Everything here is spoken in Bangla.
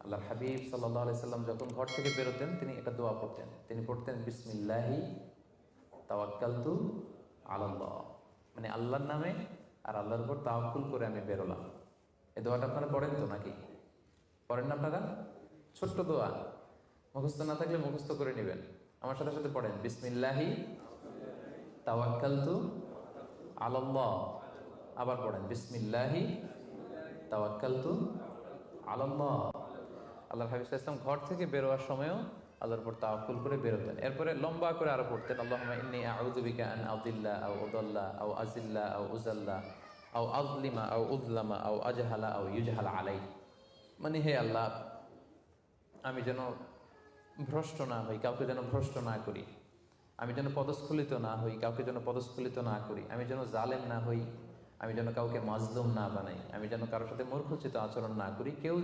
আল্লাহর হাবিব সাল্লাল্লাহু আলাইহি সাল্লাম যখন ঘর থেকে বেরোতেন তিনি একটা দোয়া পড়তেন। তিনি পড়তেন বিসমিল্লাহি তাওয়াক্কালতু আলাল্লাহ, মানে আল্লাহর নামে আর আল্লাহর উপর তাওয়াক্কুল করে আমি বেরোলাম। এই দোয়াটা আপনারা পড়েন তো নাকি? পড়েন না আপনারা? ছোট্ট দোয়া, মুখস্থ না থাকলে মুখস্থ করে নেবেন। আমার সাথে সাথে পড়েন বিসমিল্লাহি তাওয়াক্কালতু আলাল্লাহ। আবার পড়েন বিসমিল্লাহি তাওয়াক্কালতু আলাল্লাহ। আল্লাহর হাবিব সাল্লাল্লাহু আলাইহি ওয়াসাল্লাম ঘর থেকে বেরোয়ার সময়ও আল্লাহর উপর তাওয়াক্কুল করে বেরোতেন। এরপরে লম্বা করে আরো পড়তেন আল্লাহুম্মা ইন্নী আউযু বিকা আন আযিল্লা আও উযাল্লা আও আযিল্লা আও উযাল্লা আও আযলিমা আও উযলামা আও আজহালা আও ইউজহালা আলাই। মানে হে আল্লাহ, আমি যেন ভ্রষ্ট না হই, কাউকে যেন ভ্রষ্ট না করি। আমি যেন পদস্খলিত না হই, কাউকে যেন পদস্খলিত না করি। আমি যেন জালেম না হই, আমি যেন কাউকে মাজলুম না বানাই। আমি যেন কারোর সাথে মূর্খোচিত আচরণ না করি। কেউ